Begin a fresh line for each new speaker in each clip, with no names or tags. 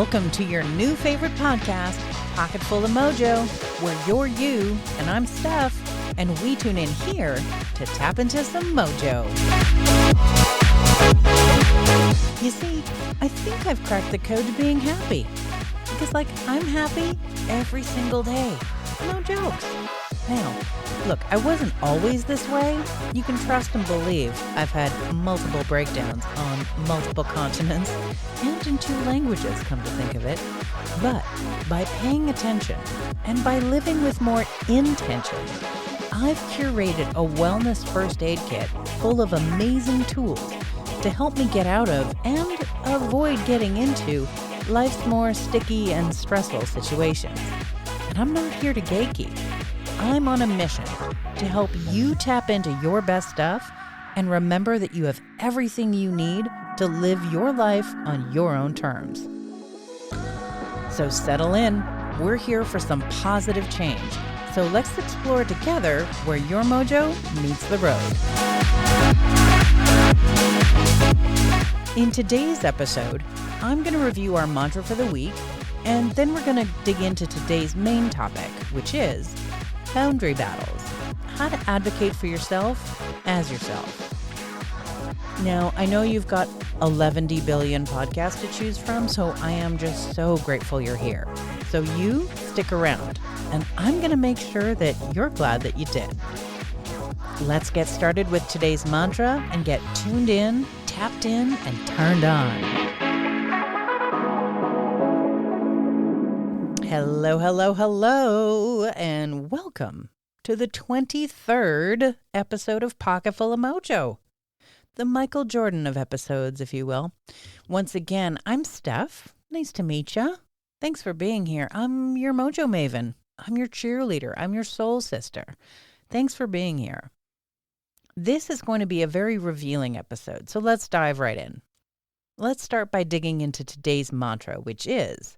Welcome to your new favorite podcast, Pocketful of Mojo, where you're you and I'm Steph, and we tune in here to tap into some mojo. You see, I think I've cracked the code to being happy. Because, I'm happy every single day. No jokes. Now, look, I wasn't always this way. You can trust and believe I've had multiple breakdowns on multiple continents and in 2 languages, come to think of it. But by paying attention and by living with more intention, I've curated a wellness first aid kit full of amazing tools to help me get out of and avoid getting into life's more sticky and stressful situations. And I'm not here to gatekeep. I'm on a mission to help you tap into your best stuff and remember that you have everything you need to live your life on your own terms. So settle in. We're here for some positive change. So let's explore together where your mojo meets the road. In today's episode, I'm going to review our mantra for the week, and then we're going to dig into today's main topic, which is boundary battles. How to advocate for yourself as yourself. Now, I know you've got 11 billion podcasts to choose from, so I am just so grateful you're here. So you stick around, and I'm going to make sure that you're glad that you did. Let's get started with today's mantra and get tuned in, tapped in, and turned on. Hello, and welcome to the 23rd episode of Pocketful of Mojo, the Michael Jordan of episodes, if you will. Once again, I'm Steph. Nice to meet ya. Thanks for being here. I'm your mojo maven. I'm your cheerleader. I'm your soul sister. Thanks for being here. This is going to be a very revealing episode, so let's dive right in. Let's start by digging into today's mantra, which is,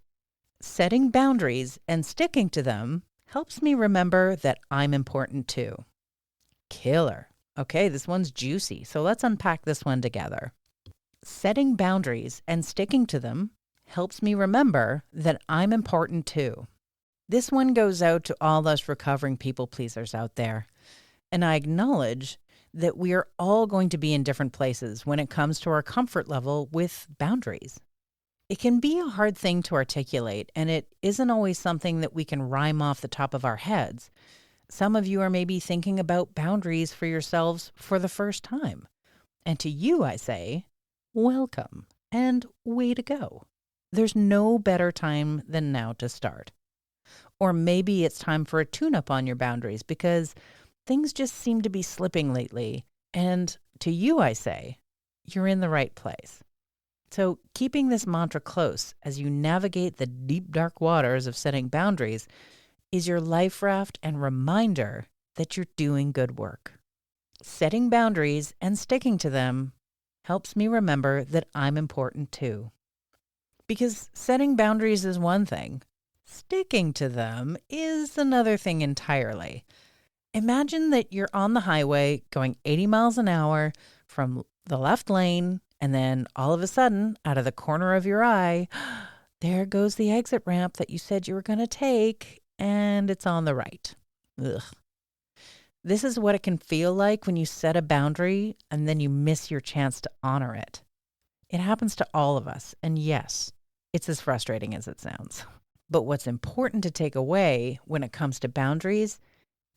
setting boundaries and sticking to them helps me remember that I'm important too. Killer. Okay, this one's juicy, so let's unpack this one together. Setting boundaries and sticking to them helps me remember that I'm important too. This one goes out to all us recovering people pleasers out there. And I acknowledge that we are all going to be in different places when it comes to our comfort level with boundaries. It can be a hard thing to articulate, and it isn't always something that we can rhyme off the top of our heads. Some of you are maybe thinking about boundaries for yourselves for the first time. And to you, I say, welcome and way to go. There's no better time than now to start. Or maybe it's time for a tune-up on your boundaries because things just seem to be slipping lately. And to you, I say, you're in the right place. So keeping this mantra close as you navigate the deep, dark waters of setting boundaries is your life raft and reminder that you're doing good work. Setting boundaries and sticking to them helps me remember that I'm important too. Because setting boundaries is one thing, sticking to them is another thing entirely. Imagine that you're on the highway going 80 miles an hour from the left lane, and then all of a sudden, out of the corner of your eye, there goes the exit ramp that you said you were going to take, and it's on the right. Ugh. This is what it can feel like when you set a boundary and then you miss your chance to honor it. It happens to all of us, and yes, it's as frustrating as it sounds. But what's important to take away when it comes to boundaries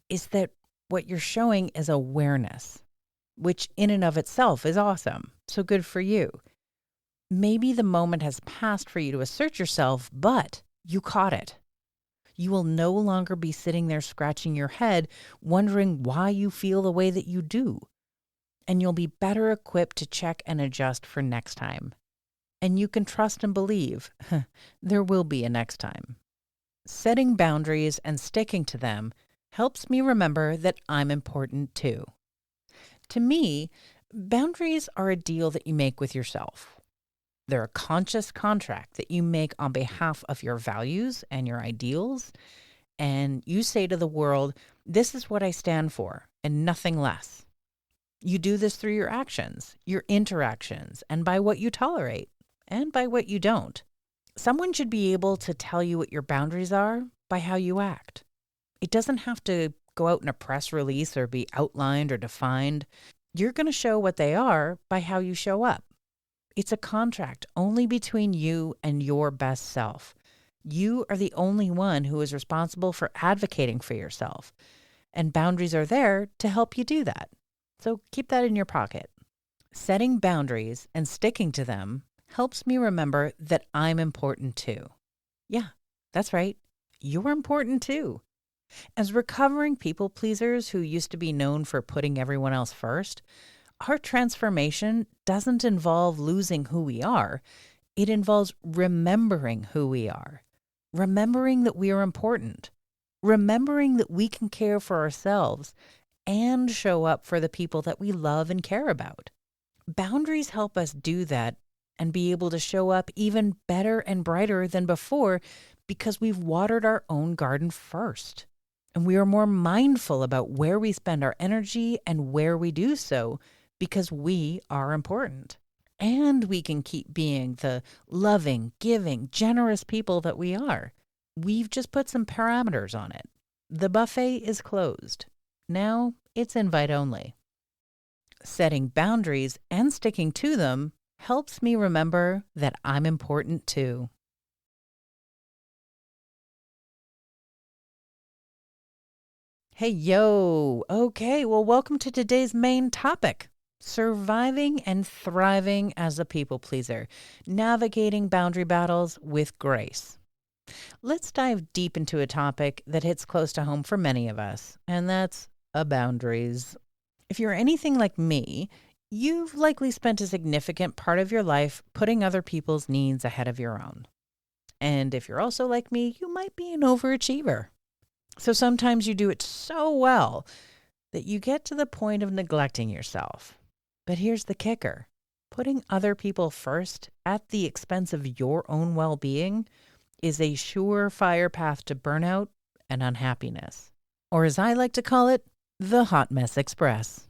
is that what you're showing is awareness, which in and of itself is awesome. So good for you. Maybe the moment has passed for you to assert yourself, but you caught it. You will no longer be sitting there scratching your head, wondering why you feel the way that you do. And you'll be better equipped to check and adjust for next time. And you can trust and believe there will be a next time. Setting boundaries and sticking to them helps me remember that I'm important too. To me, boundaries are a deal that you make with yourself. They're a conscious contract that you make on behalf of your values and your ideals. And you say to the world, this is what I stand for and nothing less. You do this through your actions, your interactions, and by what you tolerate and by what you don't. Someone should be able to tell you what your boundaries are by how you act. It doesn't have to go out in a press release or be outlined or defined. You're going to show what they are by how you show up. It's a contract only between you and your best self. You are the only one who is responsible for advocating for yourself, and boundaries are there to help you do that. So keep that in your pocket. Setting boundaries and sticking to them helps me remember that I'm important too. Yeah, that's right. You're important too. As recovering people pleasers who used to be known for putting everyone else first, our transformation doesn't involve losing who we are. It involves remembering who we are, remembering that we are important, remembering that we can care for ourselves and show up for the people that we love and care about. Boundaries help us do that and be able to show up even better and brighter than before because we've watered our own garden first. And we are more mindful about where we spend our energy and where we do so because we are important. And we can keep being the loving, giving, generous people that we are. We've just put some parameters on it. The buffet is closed. Now it's invite only. Setting boundaries and sticking to them helps me remember that I'm important too. Hey, yo. Okay, well, welcome to today's main topic. Surviving and thriving as a people pleaser, navigating boundary battles with grace. Let's dive deep into a topic that hits close to home for many of us, and that's boundaries. If you're anything like me, you've likely spent a significant part of your life putting other people's needs ahead of your own. And if you're also like me, you might be an overachiever. So sometimes you do it so well that you get to the point of neglecting yourself. But here's the kicker. Putting other people first at the expense of your own well-being is a surefire path to burnout and unhappiness. Or as I like to call it, the hot mess express.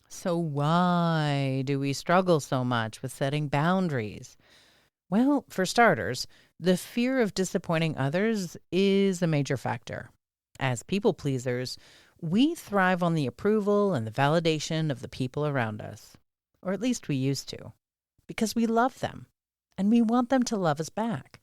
So why do we struggle so much with setting boundaries? Well, for starters, the fear of disappointing others is a major factor. As people pleasers, we thrive on the approval and the validation of the people around us, or at least we used to, because we love them and we want them to love us back.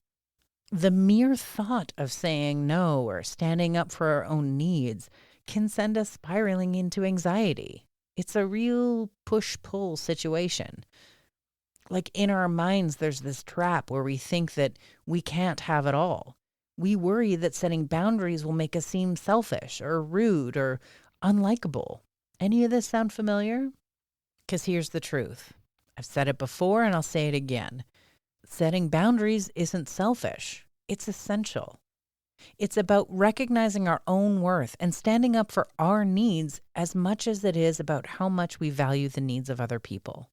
The mere thought of saying no or standing up for our own needs can send us spiraling into anxiety. It's a real push-pull situation. Like in our minds, there's this trap where we think that we can't have it all. We worry that setting boundaries will make us seem selfish or rude or unlikable. Any of this sound familiar? Because here's the truth. I've said it before and I'll say it again. Setting boundaries isn't selfish. It's essential. It's about recognizing our own worth and standing up for our needs as much as it is about how much we value the needs of other people.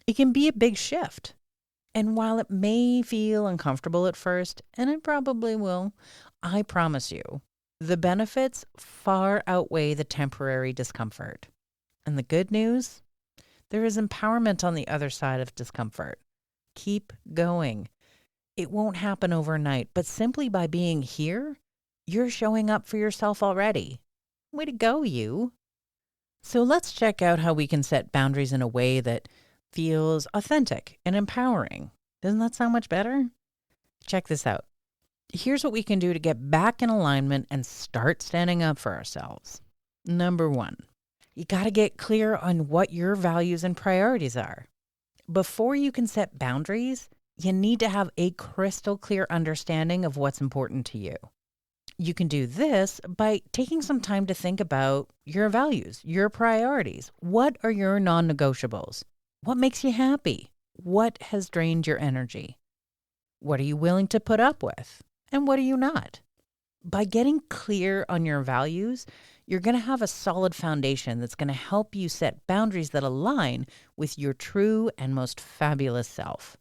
It can be a big shift. And while it may feel uncomfortable at first, and it probably will, I promise you, the benefits far outweigh the temporary discomfort. And the good news? There is empowerment on the other side of discomfort. Keep going. It won't happen overnight, but simply by being here, you're showing up for yourself already. Way to go, you. So let's check out how we can set boundaries in a way that feels authentic and empowering. Doesn't that sound much better? Check this out. Here's what we can do to get back in alignment and start standing up for ourselves. Number 1, you got to get clear on what your values and priorities are. Before you can set boundaries, you need to have a crystal clear understanding of what's important to you. You can do this by taking some time to think about your values, your priorities. What are your non-negotiables? What makes you happy? What has drained your energy? What are you willing to put up with? And what are you not? By getting clear on your values, you're going to have a solid foundation that's going to help you set boundaries that align with your true and most fabulous self.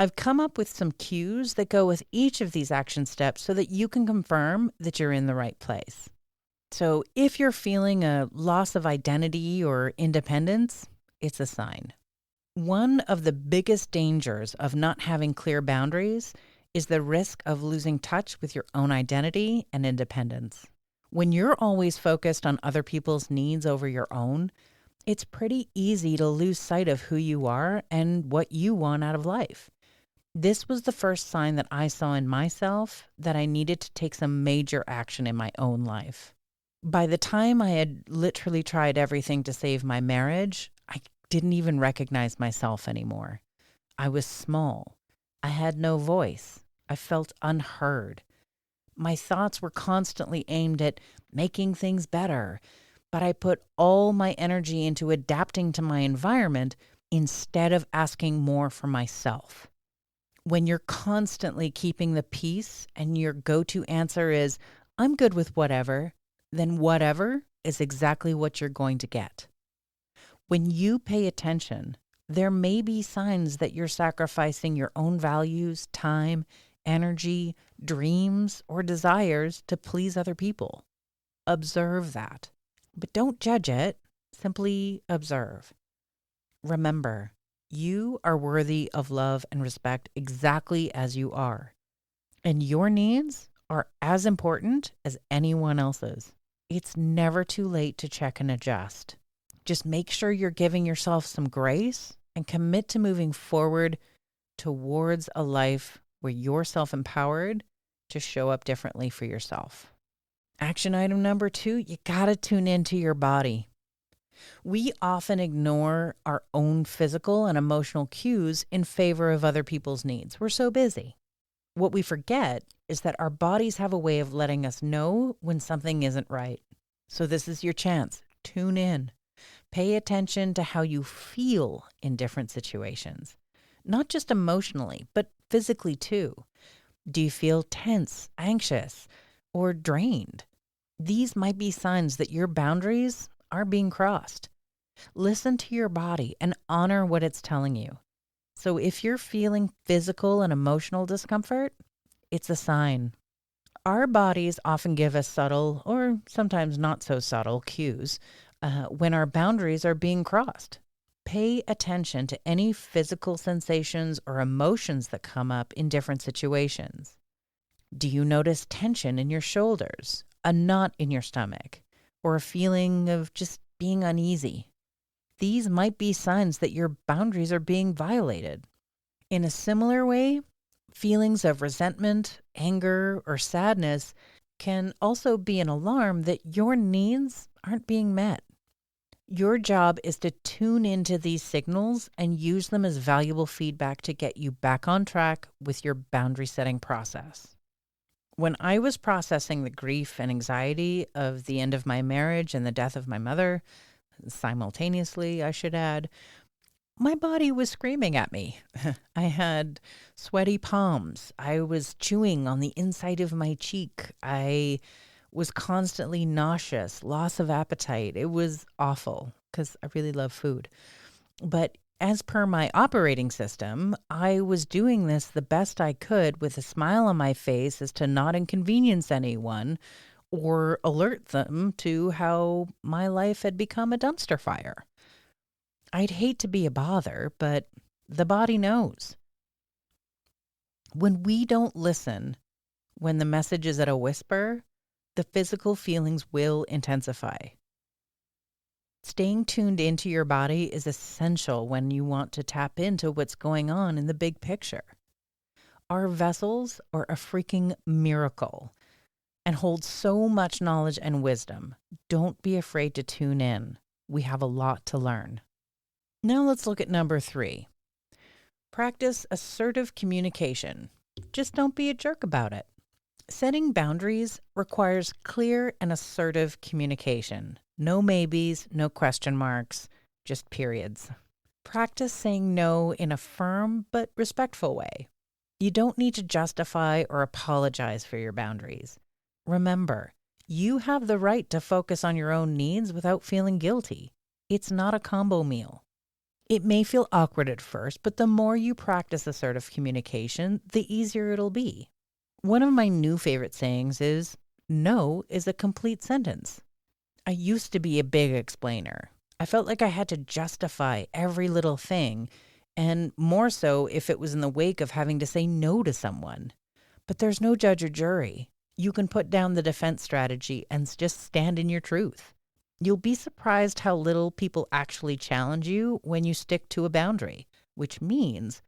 I've come up with some cues that go with each of these action steps so that you can confirm that you're in the right place. So if you're feeling a loss of identity or independence, it's a sign. One of the biggest dangers of not having clear boundaries is the risk of losing touch with your own identity and independence. When you're always focused on other people's needs over your own, it's pretty easy to lose sight of who you are and what you want out of life. This was the first sign that I saw in myself that I needed to take some major action in my own life. By the time I had literally tried everything to save my marriage, I didn't even recognize myself anymore. I was small. I had no voice. I felt unheard. My thoughts were constantly aimed at making things better, but I put all my energy into adapting to my environment instead of asking more for myself. When you're constantly keeping the peace and your go-to answer is, I'm good with whatever, then whatever is exactly what you're going to get. When you pay attention, there may be signs that you're sacrificing your own values, time, energy, dreams, or desires to please other people. Observe that, but don't judge it. Simply observe. Remember, you are worthy of love and respect exactly as you are, and your needs are as important as anyone else's. It's never too late to check and adjust. Just make sure you're giving yourself some grace and commit to moving forward towards a life where you're self-empowered to show up differently for yourself. Action item number 2, you gotta tune into your body. We often ignore our own physical and emotional cues in favor of other people's needs. We're so busy. What we forget is that our bodies have a way of letting us know when something isn't right. So this is your chance. Tune in. Pay attention to how you feel in different situations, not just emotionally, but physically too. Do you feel tense, anxious, or drained? These might be signs that your boundaries are being crossed. Listen to your body and honor what it's telling you. So if you're feeling physical and emotional discomfort, it's a sign. Our bodies often give us subtle, or sometimes not so subtle, cues when our boundaries are being crossed. Pay attention to any physical sensations or emotions that come up in different situations. Do you notice tension in your shoulders, a knot in your stomach, or a feeling of just being uneasy? These might be signs that your boundaries are being violated. In a similar way, feelings of resentment, anger, or sadness can also be an alarm that your needs aren't being met. Your job is to tune into these signals and use them as valuable feedback to get you back on track with your boundary setting process. When I was processing the grief and anxiety of the end of my marriage and the death of my mother, simultaneously, I should add, my body was screaming at me. I had sweaty palms. I was chewing on the inside of my cheek. I was constantly nauseous, loss of appetite. It was awful because I really love food. But as per my operating system, I was doing this the best I could with a smile on my face as to not inconvenience anyone or alert them to how my life had become a dumpster fire. I'd hate to be a bother, but the body knows. When we don't listen, when the message is at a whisper, the physical feelings will intensify. Staying tuned into your body is essential when you want to tap into what's going on in the big picture. Our vessels are a freaking miracle and hold so much knowledge and wisdom. Don't be afraid to tune in. We have a lot to learn. Now let's look at number 3. Practice assertive communication. Just don't be a jerk about it. Setting boundaries requires clear and assertive communication. No maybes, no question marks, just periods. Practice saying no in a firm but respectful way. You don't need to justify or apologize for your boundaries. Remember, you have the right to focus on your own needs without feeling guilty. It's not a combo meal. It may feel awkward at first, but the more you practice assertive communication, the easier it'll be. One of my new favorite sayings is, no is a complete sentence. I used to be a big explainer. I felt like I had to justify every little thing, and more so if it was in the wake of having to say no to someone. But there's no judge or jury. You can put down the defense strategy and just stand in your truth. You'll be surprised how little people actually challenge you when you stick to a boundary, which means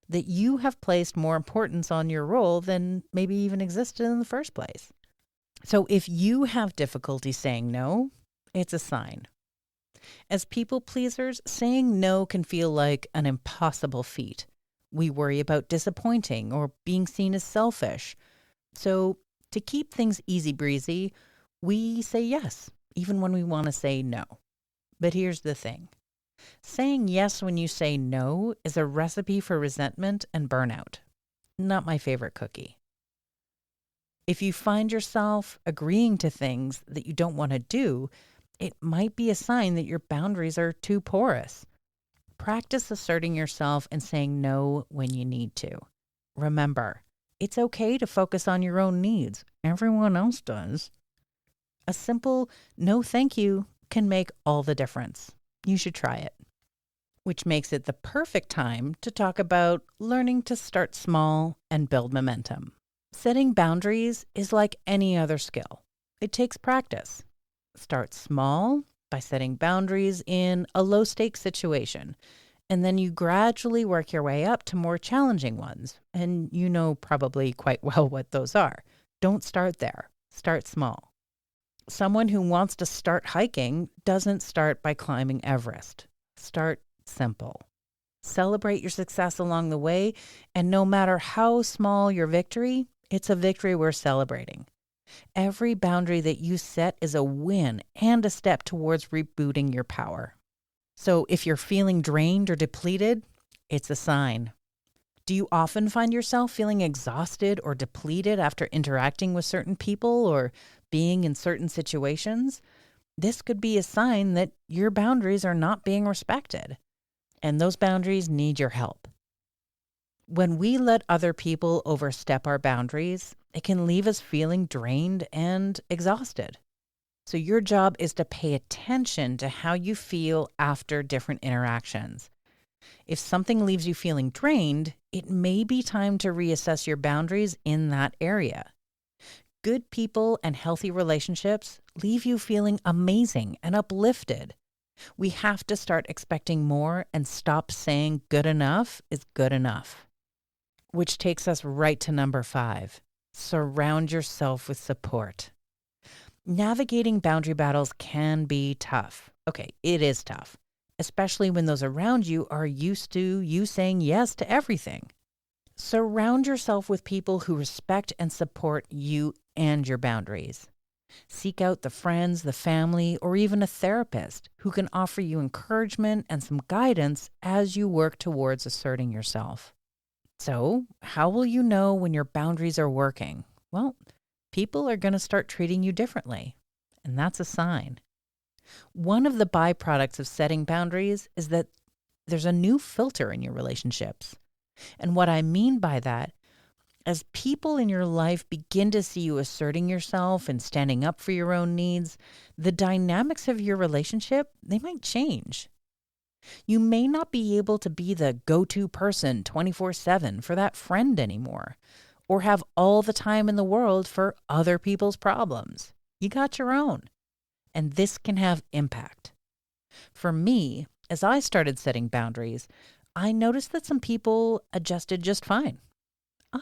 that you have placed more importance on your role than maybe even existed in the first place. So if you have difficulty saying no, it's a sign. As people pleasers, saying no can feel like an impossible feat. We worry about disappointing or being seen as selfish. So to keep things easy breezy, we say yes, even when we want to say no. But here's the thing. Saying yes when you say no is a recipe for resentment and burnout. Not my favorite cookie. If you find yourself agreeing to things that you don't want to do, it might be a sign that your boundaries are too porous. Practice asserting yourself and saying no when you need to. Remember, it's okay to focus on your own needs. Everyone else does. A simple no thank you can make all the difference. You should try it. Which makes it the perfect time to talk about learning to start small and build momentum. Setting boundaries is like any other skill. It takes practice. Start small by setting boundaries in a low-stakes situation, and then you gradually work your way up to more challenging ones, and you know probably quite well what those are. Don't start there. Start small. Someone who wants to start hiking doesn't start by climbing Everest. Start simple. Celebrate your success along the way, and no matter how small your victory, it's a victory worth celebrating. Every boundary that you set is a win and a step towards rebooting your power. So if you're feeling drained or depleted, it's a sign. Do you often find yourself feeling exhausted or depleted after interacting with certain people or being in certain situations? This could be a sign that your boundaries are not being respected, and those boundaries need your help. When we let other people overstep our boundaries, it can leave us feeling drained and exhausted. So your job is to pay attention to how you feel after different interactions. If something leaves you feeling drained, it may be time to reassess your boundaries in that area. Good people and healthy relationships leave you feeling amazing and uplifted. We have to start expecting more and stop saying good enough is good enough. Which takes us right to number 5. Surround yourself with support. Navigating boundary battles can be tough. Okay, it is tough, especially when those around you are used to you saying yes to everything. Surround yourself with people who respect and support you and your boundaries. Seek out the friends, the family, or even a therapist who can offer you encouragement and some guidance as you work towards asserting yourself. So, how will you know when your boundaries are working? Well, people are going to start treating you differently, and that's a sign. One of the byproducts of setting boundaries is that there's a new filter in your relationships. And what I mean by that, as people in your life begin to see you asserting yourself and standing up for your own needs, the dynamics of your relationship, they might change. You may not be able to be the go-to person 24/7 for that friend anymore, or have all the time in the world for other people's problems. You got your own, and this can have impact. For me, as I started setting boundaries, I noticed that some people adjusted just fine.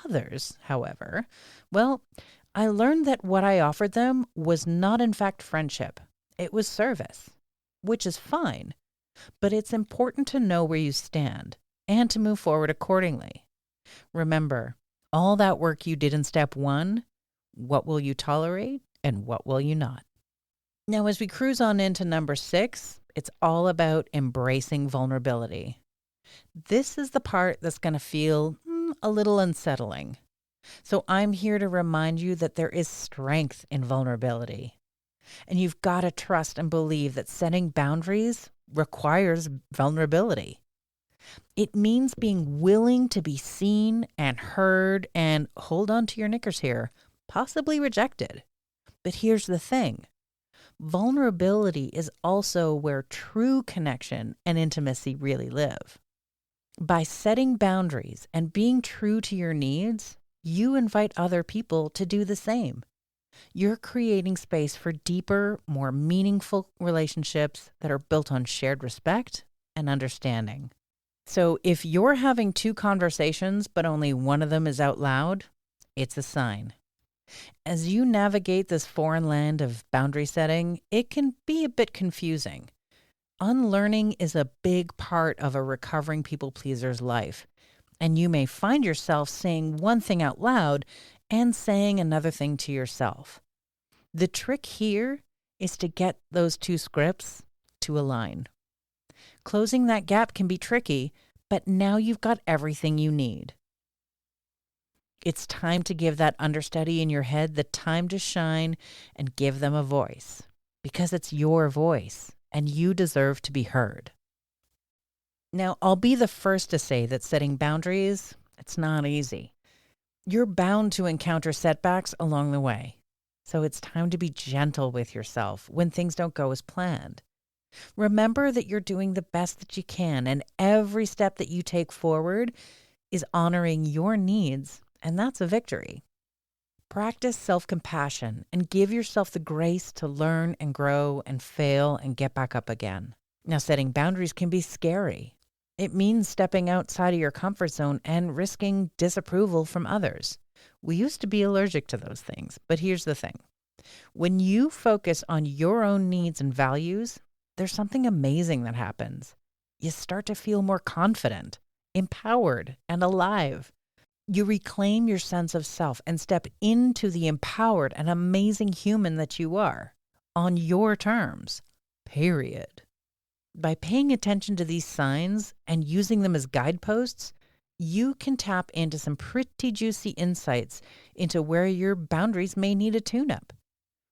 Others, however, well, I learned that what I offered them was not in fact friendship. It was service, which is fine. But it's important to know where you stand and to move forward accordingly. Remember, all that work you did in step 1, what will you tolerate and what will you not? Now, as we cruise on into number 6, it's all about embracing vulnerability. This is the part that's going to feel a little unsettling. So I'm here to remind you that there is strength in vulnerability. And you've got to trust and believe that setting boundaries requires vulnerability. It means being willing to be seen and heard and, hold on to your knickers here, possibly rejected. But here's the thing. Vulnerability is also where true connection and intimacy really live. By setting boundaries and being true to your needs, you invite other people to do the same. You're creating space for deeper, more meaningful relationships that are built on shared respect and understanding. So if you're having two conversations, but only one of them is out loud, it's a sign. As you navigate this foreign land of boundary setting, it can be a bit confusing. Unlearning is a big part of a recovering people pleaser's life, and you may find yourself saying one thing out loud and saying another thing to yourself. The trick here is to get those two scripts to align. Closing that gap can be tricky, but now you've got everything you need. It's time to give that understudy in your head the time to shine and give them a voice, because it's your voice and you deserve to be heard. Now, I'll be the first to say that setting boundaries, it's not easy. You're bound to encounter setbacks along the way. So it's time to be gentle with yourself when things don't go as planned. Remember that you're doing the best that you can, and every step that you take forward is honoring your needs, and that's a victory. Practice self-compassion and give yourself the grace to learn and grow and fail and get back up again. Now, setting boundaries can be scary. It means stepping outside of your comfort zone and risking disapproval from others. We used to be allergic to those things, but here's the thing. When you focus on your own needs and values, there's something amazing that happens. You start to feel more confident, empowered, and alive. You reclaim your sense of self and step into the empowered and amazing human that you are, on your terms, period. By paying attention to these signs and using them as guideposts, you can tap into some pretty juicy insights into where your boundaries may need a tune-up.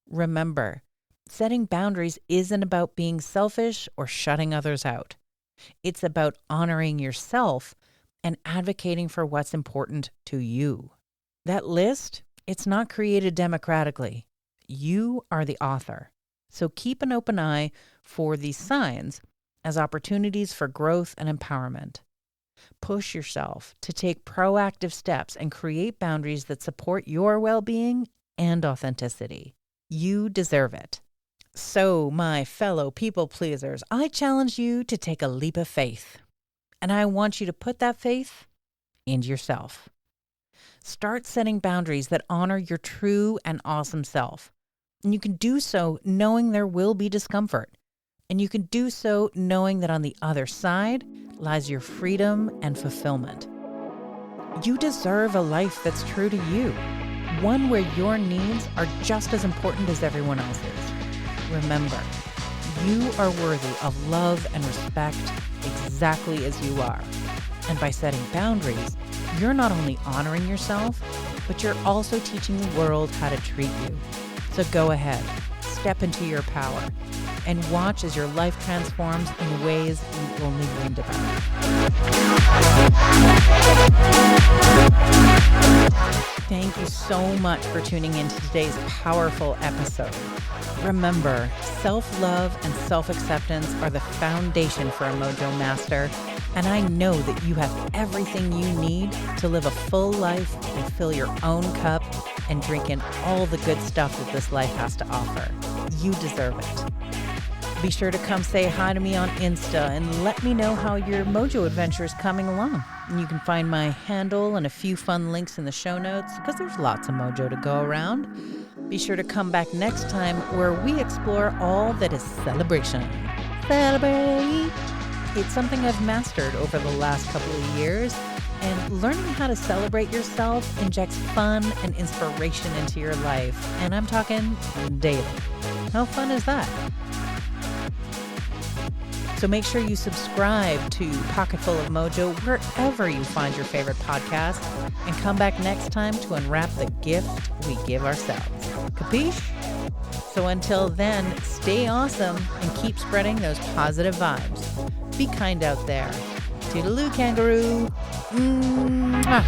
Remember, setting boundaries isn't about being selfish or shutting others out. It's about honoring yourself and advocating for what's important to you. That list, it's not created democratically. You are the author. So keep an open eye for these signs as opportunities for growth and empowerment. Push yourself to take proactive steps and create boundaries that support your well-being and authenticity. You deserve it. So, my fellow people pleasers, I challenge you to take a leap of faith. And I want you to put that faith into yourself. Start setting boundaries that honor your true and awesome self. And you can do so knowing there will be discomfort. And you can do so knowing that on the other side lies your freedom and fulfillment. You deserve a life that's true to you, one where your needs are just as important as everyone else's. Remember, you are worthy of love and respect exactly as you are. And by setting boundaries, you're not only honoring yourself, but you're also teaching the world how to treat you. So go ahead, step into your power, and watch as your life transforms in ways you only dreamed about. Thank you so much for tuning into today's powerful episode. Remember, self-love and self-acceptance are the foundation for a Mojo Master, and I know that you have everything you need to live a full life and fill your own cup and drink in all the good stuff that this life has to offer. You deserve it. Be sure to come say hi to me on Insta and let me know how your Mojo adventure is coming along. And you can find my handle and a few fun links in the show notes because there's lots of Mojo to go around. Be sure to come back next time where we explore all that is celebration. Celebrate! It's something I've mastered over the last couple of years, and learning how to celebrate yourself injects fun and inspiration into your life. And I'm talking daily. How fun is that? So make sure you subscribe to Pocketful of Mojo wherever you find your favorite podcast, and come back next time to unwrap the gift we give ourselves. Capiche? So until then, stay awesome and keep spreading those positive vibes. Be kind out there. Toodaloo, kangaroo. Mwah.